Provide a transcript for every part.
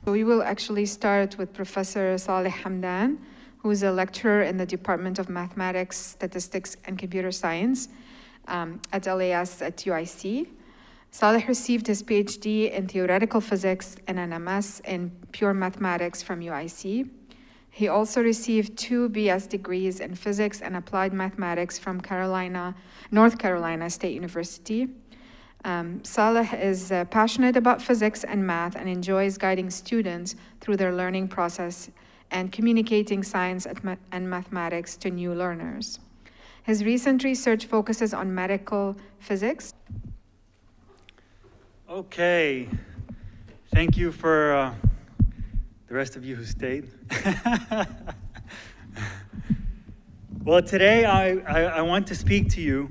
So we will actually start with Professor Saleh Hamdan, who is a lecturer in the Department of Mathematics, Statistics, and Computer Science at LAS at UIC. Saleh received his PhD in theoretical physics and an MS in pure mathematics from UIC. He also received 2 BS degrees in physics and applied mathematics from North Carolina State University. Saleh is passionate about physics and math and enjoys guiding students through their learning process and communicating science and mathematics to new learners. His recent research focuses on medical physics. Okay, thank you for the rest of you who stayed. Well, today I want to speak to you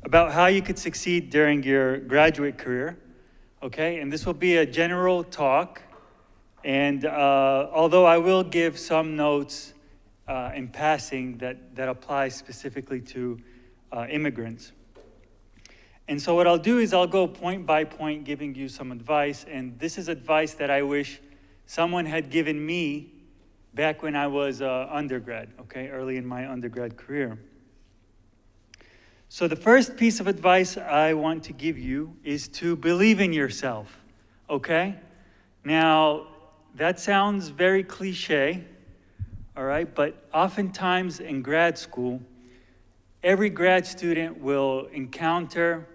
about how you could succeed during your graduate career, okay? And this will be a general talk, and although I will give some notes in passing that apply specifically to immigrants. And so what I'll do is I'll go point by point giving you some advice, and this is advice that I wish someone had given me back when I was undergrad, okay, early in my undergrad career. So the first piece of advice I want to give you is to believe in yourself, okay? Now, that sounds very cliche, all right? But oftentimes in grad school, every grad student will encounter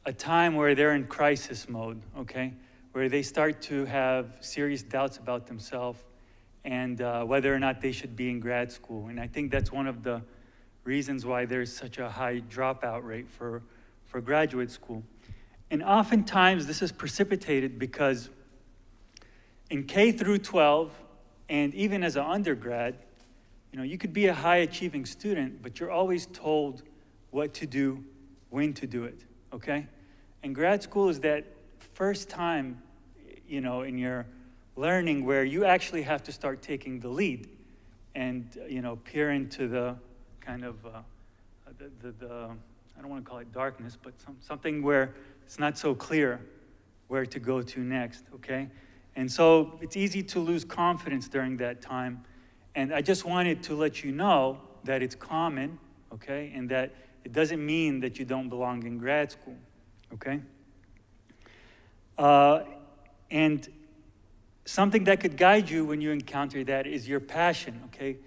a time where they're in crisis mode, okay? Where they start to have serious doubts about themselves and whether or not they should be in grad school. And I think that's one of the reasons why there's such a high dropout rate for graduate school. And oftentimes this is precipitated because in K through 12, and even as an undergrad, you know, you could be a high achieving student, but you're always told what to do, when to do it, okay? And grad school is that first time, you know, in your learning where you actually have to start taking the lead and, you know, peer into the kind of, I don't want to call it darkness, but something where it's not so clear where to go to next, okay? And so it's easy to lose confidence during that time. And I just wanted to let you know that it's common, okay? And that it doesn't mean that you don't belong in grad school, okay? And something that could guide you when you encounter that is your passion, okay?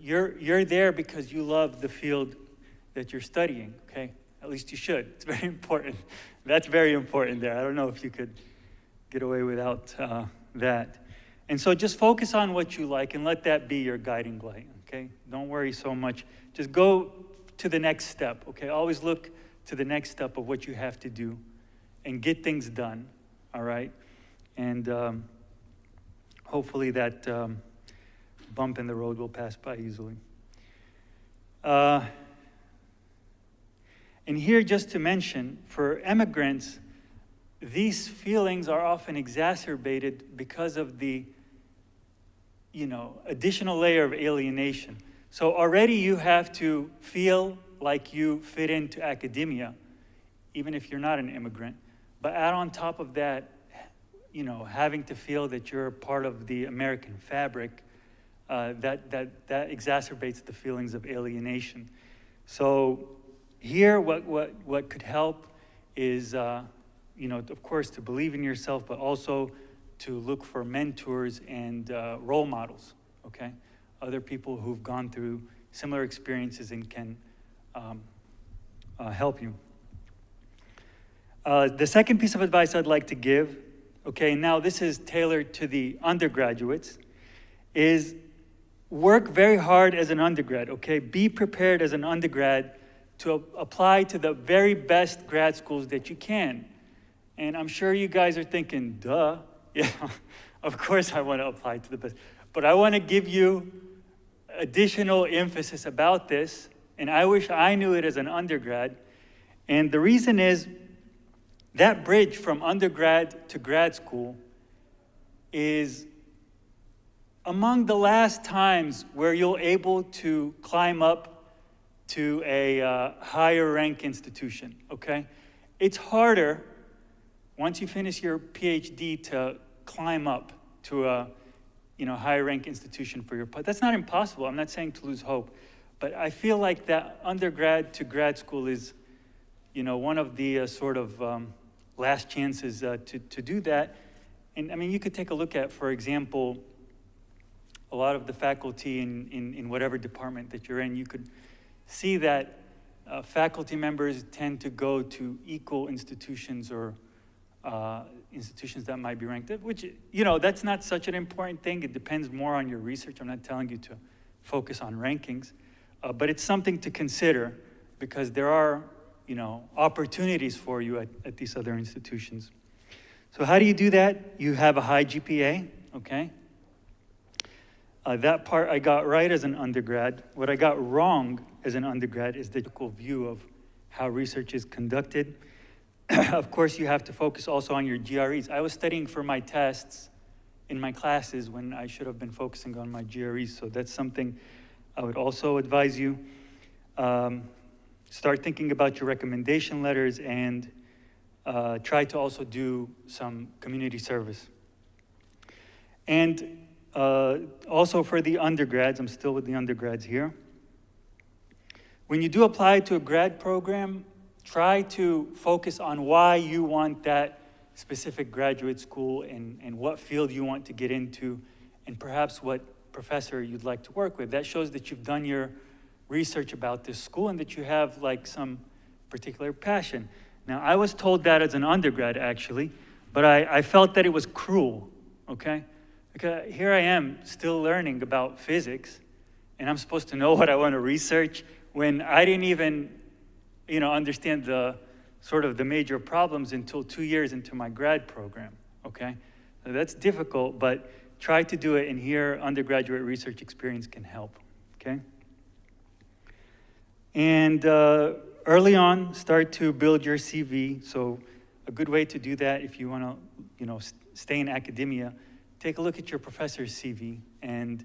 You're there because you love the field that you're studying, okay? At least you should. It's very important. That's very important there. I don't know if you could get away without that. And so just focus on what you like and let that be your guiding light, okay? Don't worry so much. Just go to the next step, okay? Always look to the next step of what you have to do and get things done, all right? And hopefully that bump in the road will pass by easily. And here, just to mention, for immigrants, these feelings are often exacerbated because of the, you know, additional layer of alienation. So already you have to feel like you fit into academia, even if you're not an immigrant. But add on top of that, you know, having to feel that you're part of the American fabric, that exacerbates the feelings of alienation. So here, what could help is, you know, of course, to believe in yourself, but also to look for mentors and role models, okay? Other people who've gone through similar experiences and can help you. The second piece of advice I'd like to give, okay, now this is tailored to the undergraduates, is work very hard as an undergrad, okay? Be prepared as an undergrad to apply to the very best grad schools that you can. And I'm sure you guys are thinking, duh, yeah, of course I want to apply to the best. But I want to give you additional emphasis about this, and I wish I knew it as an undergrad. And the reason is that bridge from undergrad to grad school is among the last times where you're able to climb up to a higher rank institution, okay? It's harder once you finish your PhD to climb up to a higher rank institution for your that's not impossible. I'm not saying to lose hope, but I feel like that undergrad to grad school is one of the sort of last chances to do that. And I mean, you could take a look at, for example, a lot of the faculty in whatever department that you're in. You could see that faculty members tend to go to equal institutions or institutions that might be ranked, which, that's not such an important thing. It depends more on your research. I'm not telling you to focus on rankings, but it's something to consider because there are, opportunities for you at these other institutions. So how do you do that? You have a high GPA, okay? That part I got right as an undergrad. What I got wrong as an undergrad is the typical view of how research is conducted. Of course, you have to focus also on your GREs. I was studying for my tests in my classes when I should have been focusing on my GREs, so that's something I would also advise you. Start thinking about your recommendation letters and try to also do some community service. And also for the undergrads, I'm still with the undergrads here. When you do apply to a grad program, try to focus on why you want that specific graduate school and what field you want to get into, and perhaps what professor you'd like to work with. That shows that you've done your research about this school and that you have like some particular passion. Now, I was told that as an undergrad, actually, but I felt that it was cruel, okay? Because here I am still learning about physics, and I'm supposed to know what I want to research when I didn't even, understand the sort of the major problems until 2 years into my grad program, okay? So that's difficult, but try to do it, and here undergraduate research experience can help, okay? And early on, start to build your CV. So a good way to do that, if you want to, stay in academia, take a look at your professor's CV and,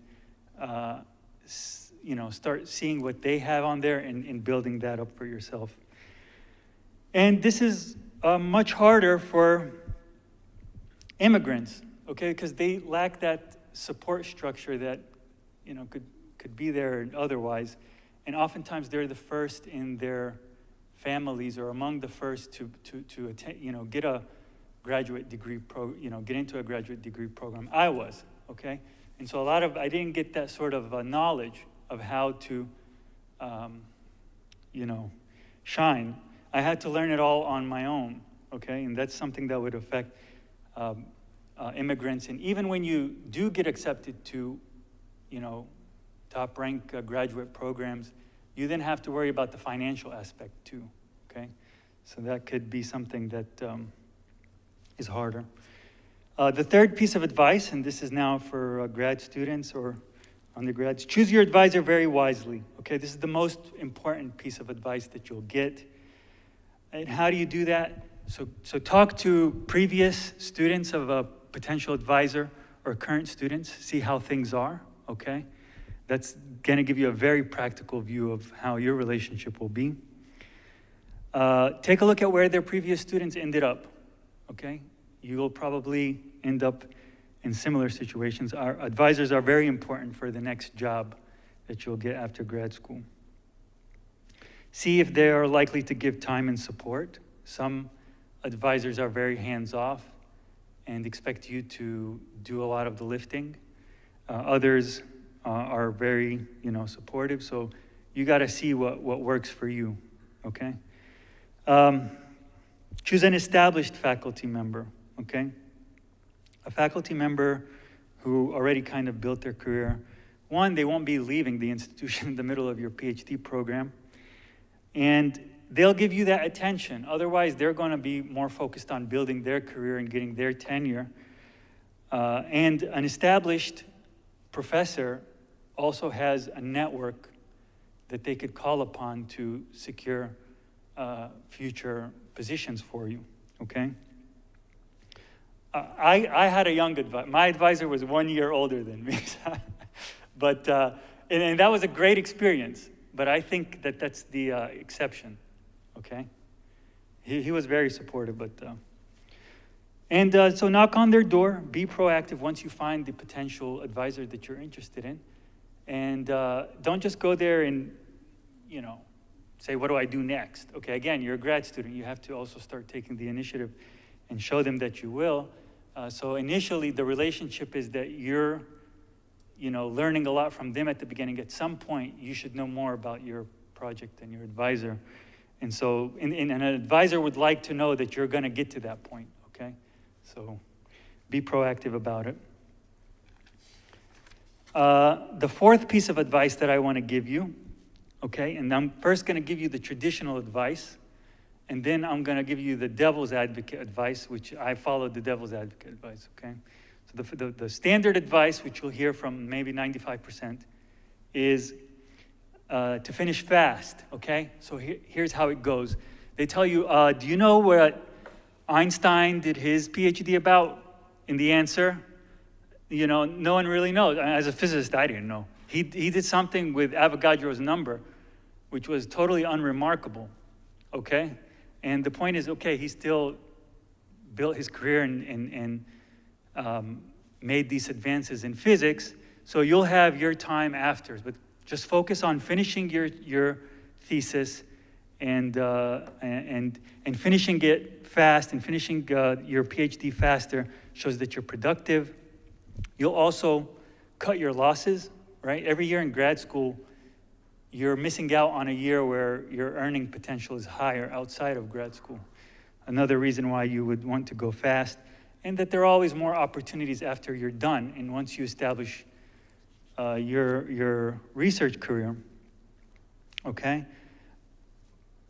start seeing what they have on there and building that up for yourself. And this is much harder for immigrants, okay, because they lack that support structure that, could be there otherwise. And oftentimes they're the first in their families or among the first to attend, get a graduate degree get into a graduate degree program. I was, okay? And so I didn't get that sort of knowledge of how to, shine. I had to learn it all on my own, okay? And that's something that would affect immigrants. And even when you do get accepted to, top rank graduate programs, you then have to worry about the financial aspect too, okay? So that could be something that is harder. The third piece of advice, and this is now for grad students or undergrads, choose your advisor very wisely, okay? This is the most important piece of advice that you'll get. And how do you do that? So talk to previous students of a potential advisor or current students, see how things are, okay? That's gonna give you a very practical view of how your relationship will be. Take a look at where their previous students ended up, okay? You will probably end up in similar situations. Our advisors are very important for the next job that you'll get after grad school. See if they are likely to give time and support. Some advisors are very hands-off and expect you to do a lot of the lifting. Others are very, supportive. So you got to see what works for you, okay? Choose an established faculty member, okay? A faculty member who already kind of built their career. One, they won't be leaving the institution in the middle of your PhD program. And they'll give you that attention. Otherwise, they're going to be more focused on building their career and getting their tenure. And an established professor also has a network that they could call upon to secure future positions for you, okay? I had a young advisor. My advisor was 1 year older than me. But, and that was a great experience. But I think that that's the exception, okay? He was very supportive, but And so knock on their door, be proactive once you find the potential advisor that you're interested in. And don't just go there and, say, what do I do next? Okay, again, you're a grad student. You have to also start taking the initiative and show them that you will. So initially, the relationship is that you're, learning a lot from them at the beginning. At some point, you should know more about your project than your advisor. And so and an advisor would like to know that you're going to get to that point, okay? So be proactive about it. The fourth piece of advice that I want to give you, okay, and I'm first going to give you the traditional advice, and then I'm going to give you the devil's advocate advice, which I followed the devil's advocate advice, okay? So the standard advice, which you'll hear from maybe 95%, is to finish fast, okay? So here's how it goes. They tell you, do you know what Einstein did his PhD about? And the answer, no one really knows. As a physicist, I didn't know. He did something with Avogadro's number, which was totally unremarkable, okay? And the point is, okay, he still built his career and made these advances in physics, so you'll have your time after. But just focus on finishing your thesis and finishing it fast, and finishing your PhD faster shows that you're productive. You'll also cut your losses, right? Every year in grad school, you're missing out on a year where your earning potential is higher outside of grad school. Another reason why you would want to go fast, and that there are always more opportunities after you're done and once you establish your research career, okay?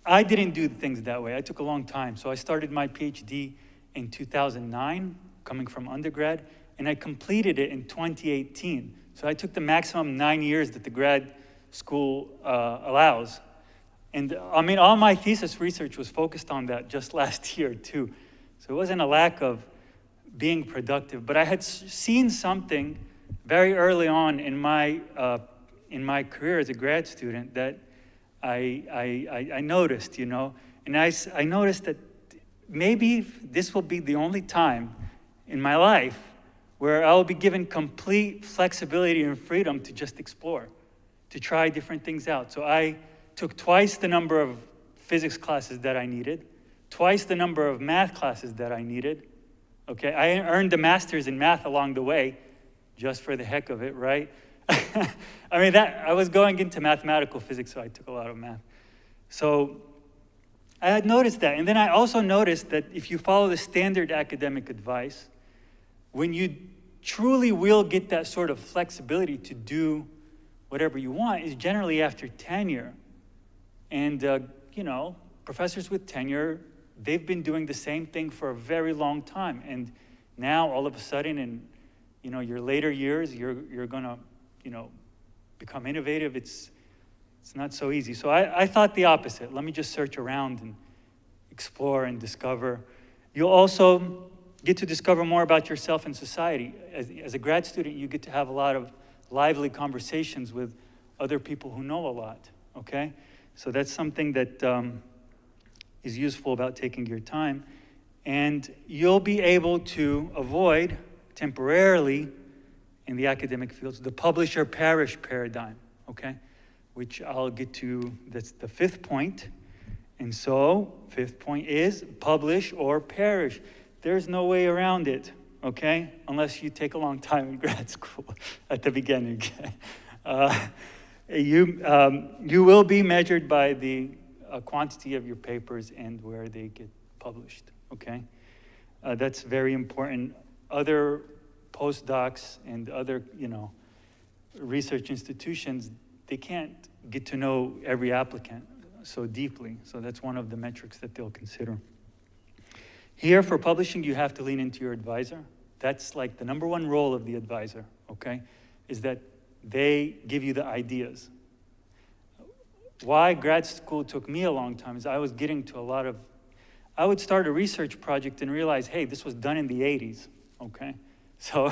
I didn't do things that way. I took a long time. So I started my PhD in 2009, coming from undergrad, and I completed it in 2018. So I took the maximum 9 years that the grad school allows. And all my thesis research was focused on that just last year too. So it wasn't a lack of being productive, but I had seen something very early on in my career as a grad student that I noticed, and I noticed that maybe this will be the only time in my life where I'll be given complete flexibility and freedom to just explore, to try different things out. So I took twice the number of physics classes that I needed, twice the number of math classes that I needed. Okay, I earned a master's in math along the way, just for the heck of it, right? I was going into mathematical physics, so I took a lot of math. So I had noticed that. And then I also noticed that if you follow the standard academic advice, when you truly will get that sort of flexibility to do whatever you want is generally after tenure. And, professors with tenure, they've been doing the same thing for a very long time. And now, all of a sudden, in your later years, you're gonna, become innovative. It's not so easy. So I thought the opposite. Let me just search around and explore and discover. You'll also get to discover more about yourself and society. As a grad student, you get to have a lot of lively conversations with other people who know a lot, okay? So that's something that is useful about taking your time. And you'll be able to avoid temporarily in the academic fields the publish or perish paradigm, okay? Which I'll get to, that's the fifth point. And so, fifth point is publish or perish. There's no way around it, okay? Unless you take a long time in grad school at the beginning. You will be measured by the quantity of your papers and where they get published, okay? That's very important. Other postdocs and other, research institutions, they can't get to know every applicant so deeply. So that's one of the metrics that they'll consider. Here, for publishing, you have to lean into your advisor. That's like the number one role of the advisor, okay? Is that they give you the ideas. Why grad school took me a long time is I was getting to I would start a research project and realize, hey, this was done in the 80s, okay? So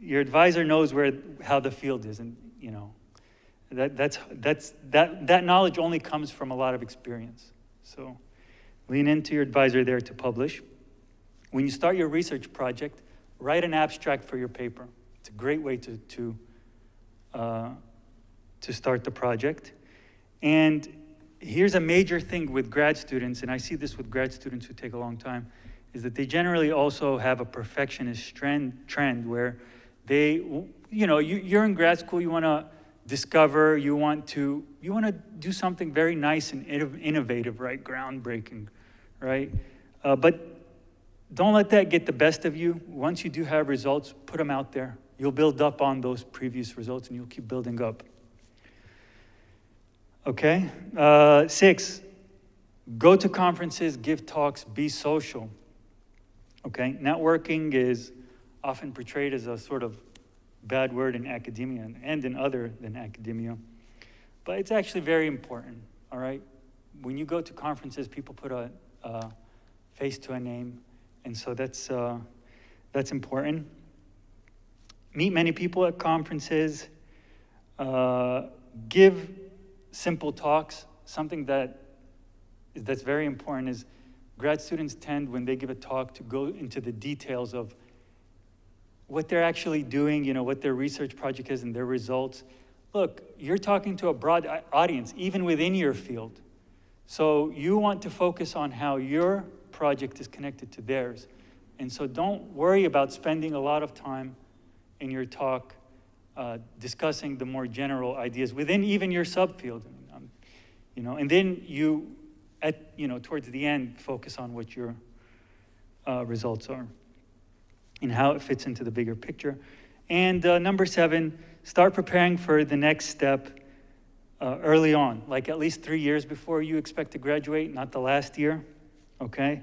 your advisor knows how the field is, and that knowledge only comes from a lot of experience. So lean into your advisor there to publish. when you start your research project, write an abstract for your paper. It's a great way to start the project. And here's a major thing with grad students, and I see this with grad students who take a long time, is that they generally also have a perfectionist trend where they, you're in grad school, you want to discover, you want to do something very nice and innovative, right? Groundbreaking, right? But don't let that get the best of you. Once you do have results, put them out there. You'll build up on those previous results and you'll keep building up. Okay? 6, go to conferences, give talks, be social. Okay? Networking is often portrayed as a sort of bad word in academia and in other than academia. But it's actually very important, all right? When you go to conferences, people put a face to a name, and so that's important. Meet many people at conferences. Give simple talks. Something that's very important is grad students tend, when they give a talk, to go into the details of what they're actually doing, what their research project is and their results. Look, you're talking to a broad audience, even within your field. So you want to focus on how your project is connected to theirs. And so don't worry about spending a lot of time in your talk discussing the more general ideas within even your subfield. And then you, towards the end, focus on what your results are and how it fits into the bigger picture. And number 7, start preparing for the next step early on, like at least 3 years before you expect to graduate, not the last year, okay?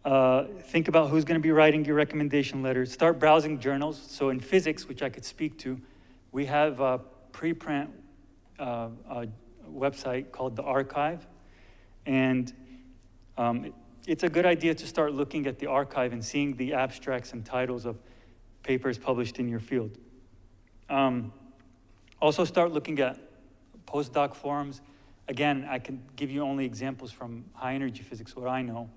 Think about who's gonna be writing your recommendation letters. Start browsing journals. So in physics, which I could speak to, we have a preprint website called the Archive. And it's a good idea to start looking at the archive and seeing the abstracts and titles of papers published in your field. Also start looking at postdoc forums. Again, I can give you only examples from high energy physics, what I know.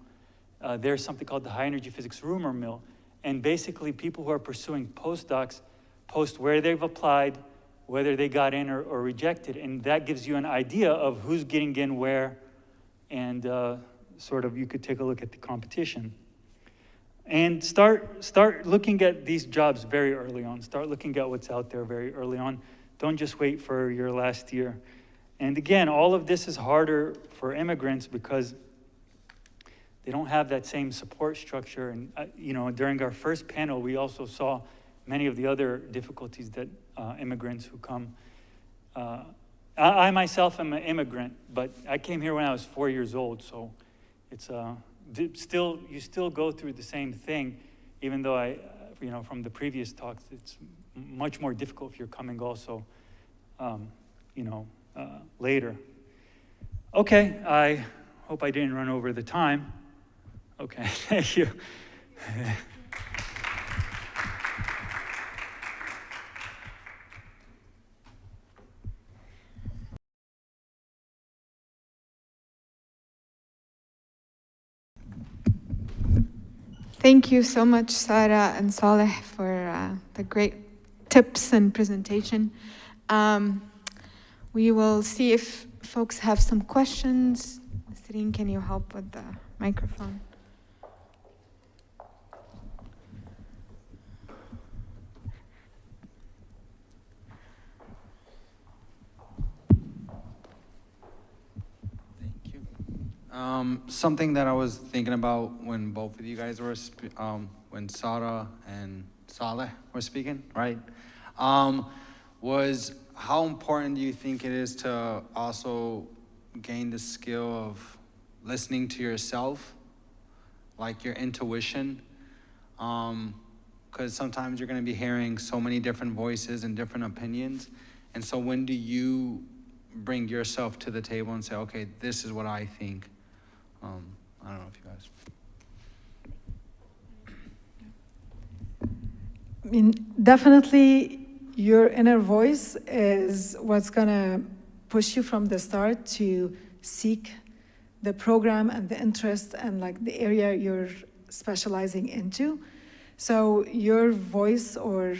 There's something called the high energy physics rumor mill. And basically people who are pursuing postdocs post where they've applied, whether they got in or rejected. And that gives you an idea of who's getting in where, and sort of you could take a look at the competition. And start looking at these jobs very early on. Start looking at what's out there very early on. Don't just wait for your last year. And again, all of this is harder for immigrants because they don't have that same support structure. And during our first panel, we also saw many of the other difficulties that immigrants who come. I myself am an immigrant, but I came here when I was 4 years old, so it's you still go through the same thing, even though from the previous talks, it's much more difficult if you're coming also, later. Okay, I hope I didn't run over the time. Okay, thank you. Thank you so much, Sarah and Saleh, for the great tips and presentation. We will see if folks have some questions. Serene, can you help with the microphone? Something that I was thinking about when both of you guys were, when Sarah and Saleh were speaking, right? Was how important do you think it is to also gain the skill of listening to yourself, like your intuition? Because sometimes you're going to be hearing so many different voices and different opinions. And so when do you bring yourself to the table and say, okay, this is what I think? I don't know if you guys. I mean, definitely your inner voice is what's gonna push you from the start to seek the program and the interest and like the area you're specializing into. So your voice, or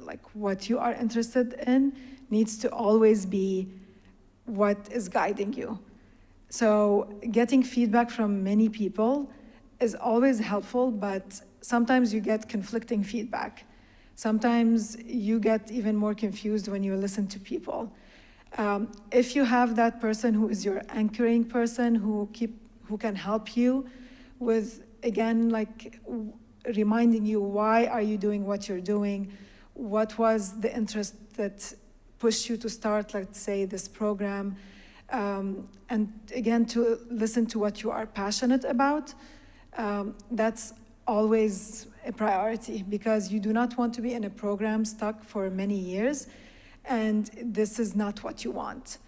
like what you are interested in, needs to always be what is guiding you. So getting feedback from many people is always helpful, but sometimes you get conflicting feedback. Sometimes you get even more confused when you listen to people. If you have that person who is your anchoring person, who can help you with, again, like reminding you, why are you doing what you're doing? What was the interest that pushed you to start, let's say, this program? And again, to listen to what you are passionate about. That's always a priority, because you do not want to be in a program stuck for many years, and this is not what you want.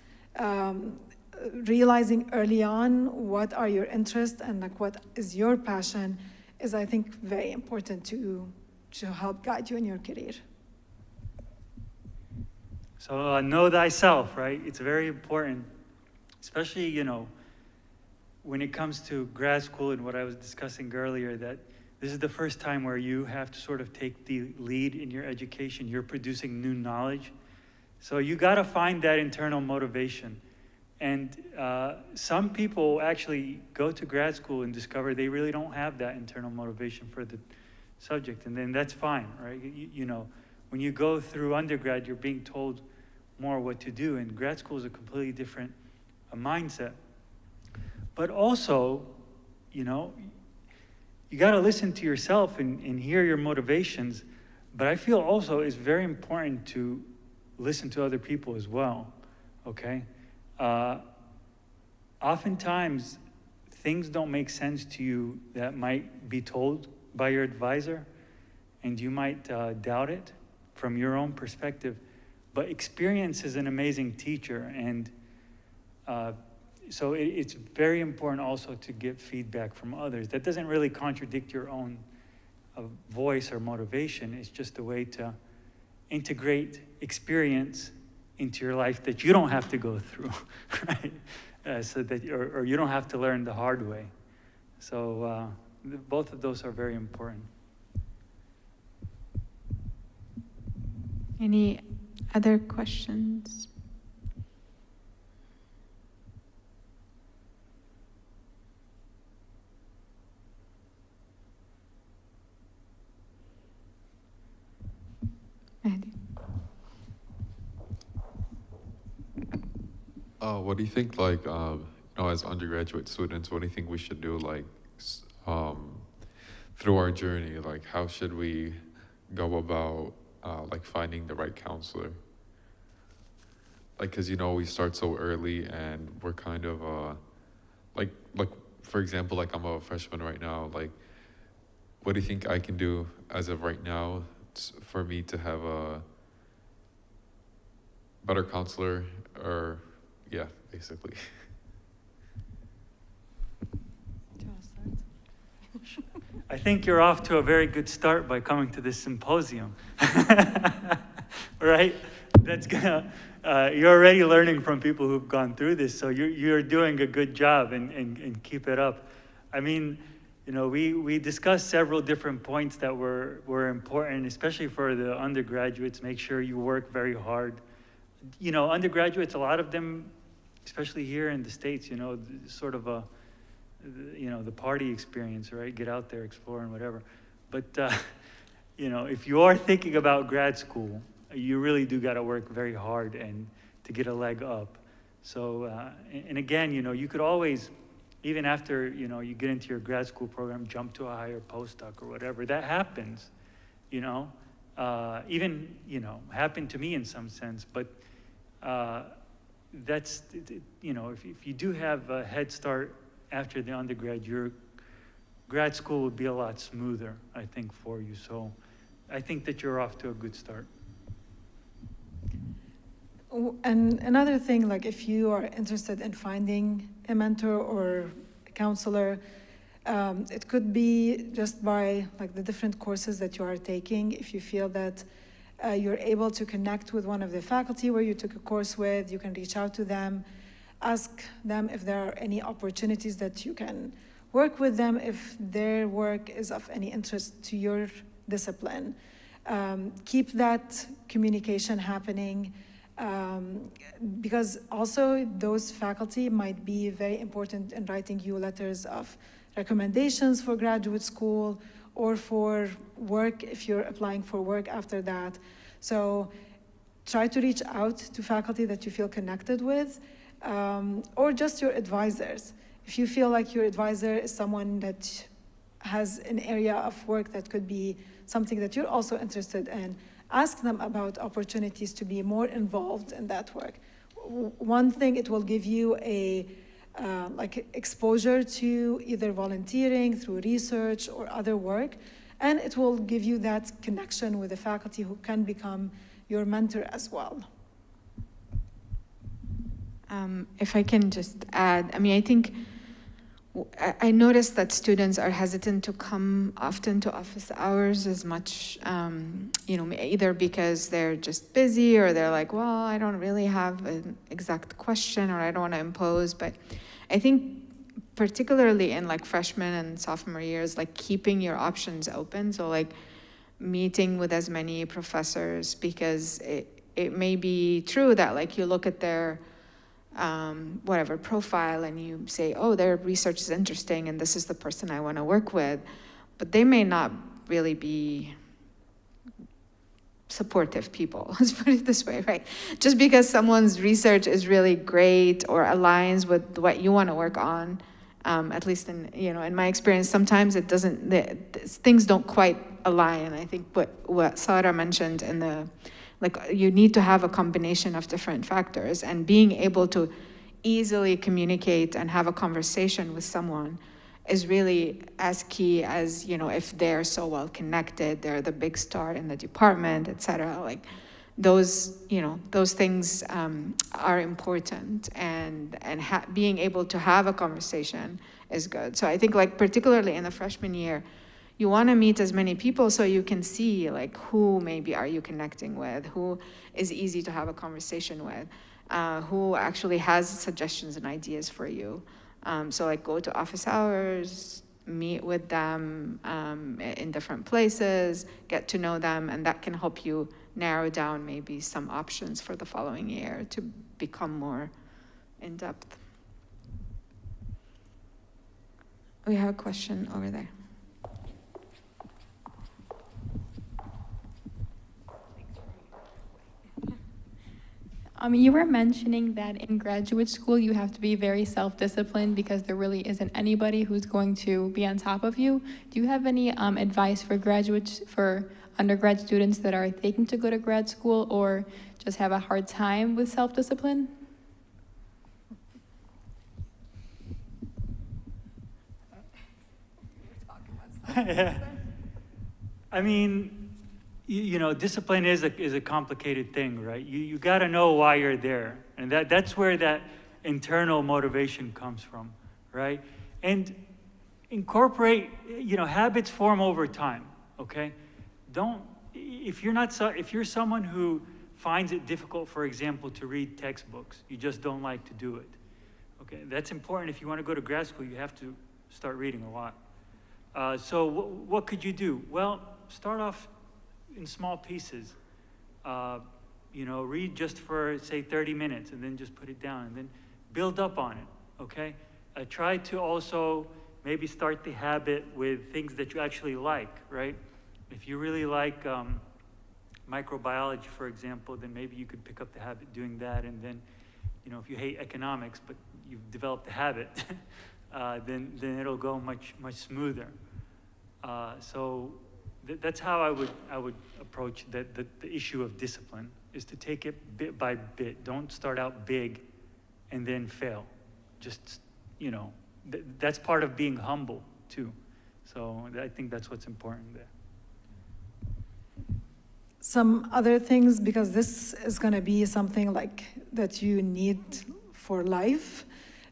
Realizing early on what are your interests and like what is your passion is, I think, very important to help guide you in your career. So know thyself, right? It's very important, especially, you know, when it comes to grad school and what I was discussing earlier, that this is the first time where you have to sort of take the lead in your education. You're producing new knowledge. So you got to find that internal motivation. And some people actually go to grad school and discover they really don't have that internal motivation for the subject. And then that's fine, right? You know, when you go through undergrad, you're being told more what to do. And grad school is a completely different mindset. But also, you know, you got to listen to yourself and hear your motivations. But I feel also it's very important to listen to other people as well, okay? Oftentimes, things don't make sense to you that might be told by your advisor, and you might doubt it from your own perspective. But experience is an amazing teacher, and so it's very important also to get feedback from others. That doesn't really contradict your own voice or motivation. It's just a way to integrate experience into your life that you don't have to go through, right? So that, or you don't have to learn the hard way. So both of those are very important. Any other questions? Mehdi. What do you think, like, you know, as undergraduate students, what do you think we should do, like, through our journey? Like, how should we go about, like, finding the right counselor? Like, because, you know, we start so early and we're kind of, like, for example, like, I'm a freshman right now. Like, what do you think I can do as of right now for me to have a better counselor, or, yeah, basically. Do you want to start? I think you're off to a very good start by coming to this symposium, right? That's gonna, you're already learning from people who've gone through this, so you're doing a good job, and keep it up. I mean, you know, we discussed several different points that were important, especially for the undergraduates. Make sure you work very hard. You know, undergraduates, a lot of them, especially here in the States, you know, sort of a, you know, the party experience, right? Get out there, explore, and whatever. But, you know, if you are thinking about grad school, you really do got to work very hard and to get a leg up. So, and again, you know, you could always, even after, you know, you get into your grad school program, jump to a higher postdoc or whatever. That happens, you know. Even, you know, happened to me in some sense, but that's, you know, if you do have a head start after the undergrad, your grad school would be a lot smoother, I think, for you. So I think that you're off to a good start. And another thing, like if you are interested in finding a mentor or a counselor, it could be just by like the different courses that you are taking. If you feel that you're able to connect with one of the faculty where you took a course with, you can reach out to them, ask them if there are any opportunities that you can work with them if their work is of any interest to your discipline. Keep that communication happening, because also those faculty might be very important in writing you letters of recommendations for graduate school or for work if you're applying for work after that. So try to reach out to faculty that you feel connected with, or just your advisors. If you feel like your advisor is someone that has an area of work that could be something that you're also interested in, ask them about opportunities to be more involved in that work. One thing, it will give you a like exposure to either volunteering through research or other work, and it will give you that connection with the faculty who can become your mentor as well. If I can just add, I mean, I think I noticed that students are hesitant to come often to office hours as much, either because they're just busy or they're like, well, I don't really have an exact question or I don't want to impose. But I think particularly in like freshman and sophomore years, like keeping your options open. So like meeting with as many professors, because it may be true that like you look at their whatever profile and you say, oh, their research is interesting and this is the person I want to work with, but they may not really be supportive people, let's put it this way, right? Just because someone's research is really great or aligns with what you want to work on, at least in my experience, sometimes it doesn't, things don't quite align. And I think what Sarah mentioned in the, like, you need to have a combination of different factors, and being able to easily communicate and have a conversation with someone is really as key as, if they're so well connected, they're the big star in the department, et cetera. Like those things are important, and being able to have a conversation is good. So I think like particularly in the freshman year, you want to meet as many people so you can see like who maybe are you connecting with, who is easy to have a conversation with, who actually has suggestions and ideas for you. So like go to office hours, meet with them in different places, get to know them, and that can help you narrow down maybe some options for the following year to become more in depth. We have a question over there. You were mentioning that in graduate school you have to be very self-disciplined because there really isn't anybody who's going to be on top of you. Do you have any advice for undergrad students that are thinking to go to grad school or just have a hard time with self-discipline? I mean, discipline is a complicated thing, right? You got to know why you're there, and that's where that internal motivation comes from, right? And incorporate, habits form over time. Okay, if you're someone who finds it difficult, for example, to read textbooks, you just don't like to do it. Okay, that's important. If you want to go to grad school, you have to start reading a lot. So what could you do? Well, start off in small pieces. Read just for, say, 30 minutes and then just put it down and then build up on it, okay? Try to also maybe start the habit with things that you actually like, right? If you really like microbiology, for example, then maybe you could pick up the habit doing that, and then, if you hate economics, but you've developed the habit, then it'll go much smoother. So that's how I would approach the issue of discipline, is to take it bit by bit. Don't start out big and then fail. Just, that's part of being humble too. So I think that's what's important there. Some other things, because this is going to be something like that you need for life,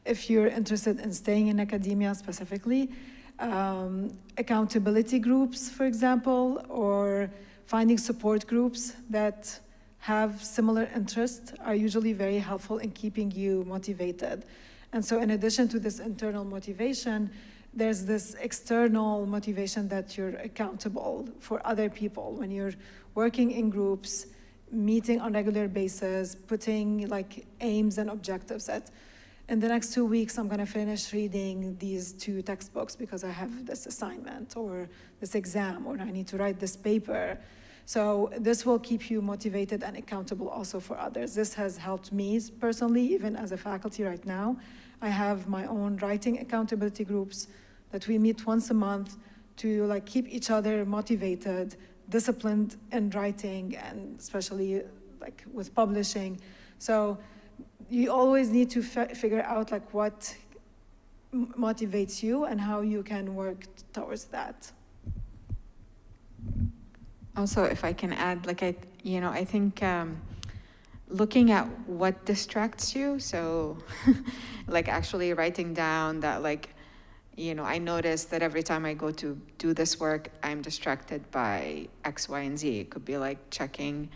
if you're interested in staying in academia specifically. Accountability groups, for example, or finding support groups that have similar interests are usually very helpful in keeping you motivated. And so in addition to this internal motivation, there's this external motivation that you're accountable for other people when you're working in groups, meeting on regular basis, putting like aims and objectives that in the next 2 weeks I'm gonna finish reading these 2 textbooks because I have this assignment or this exam or I need to write this paper. So this will keep you motivated and accountable also for others. This has helped me personally, even as a faculty right now. I have my own writing accountability groups that we meet once a month to like keep each other motivated, disciplined in writing, and especially like with publishing. So you always need to figure out like what motivates you and how you can work towards that. Also, if I can add, like I think looking at what distracts you. So, like actually writing down that, like, I notice that every time I go to do this work, I'm distracted by X, Y, and Z. It could be like checking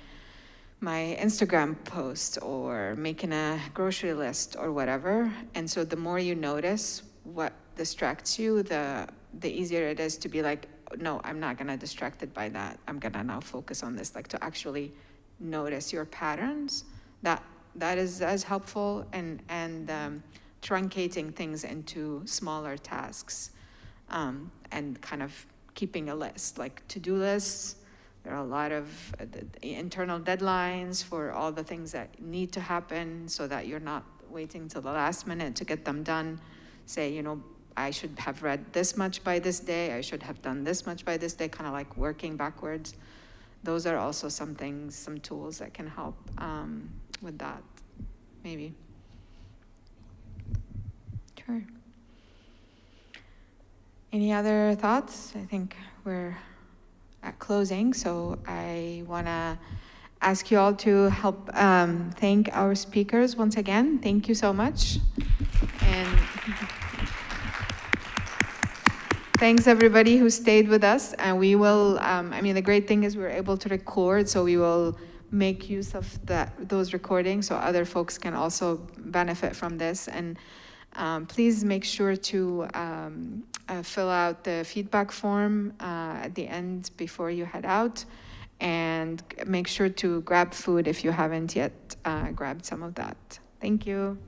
my Instagram post or making a grocery list or whatever. And so the more you notice what distracts you, the easier it is to be like, no, I'm not gonna distracted by that. I'm gonna now focus on this, like to actually notice your patterns. That is as helpful, and truncating things into smaller tasks, and kind of keeping a list, like to-do lists. There are a lot of internal deadlines for all the things that need to happen so that you're not waiting till the last minute to get them done. Say, I should have read this much by this day, I should have done this much by this day, kind of like working backwards. Those are also some things, some tools that can help with that, maybe. Sure. Any other thoughts? I think we're at closing, so I want to ask you all to help thank our speakers once again. Thank you so much. And thanks everybody who stayed with us. And we will, the great thing is we're able to record, so we will make use of those recordings so other folks can also benefit from this. And please make sure to fill out the feedback form at the end before you head out, and make sure to grab food if you haven't yet grabbed some of that. Thank you.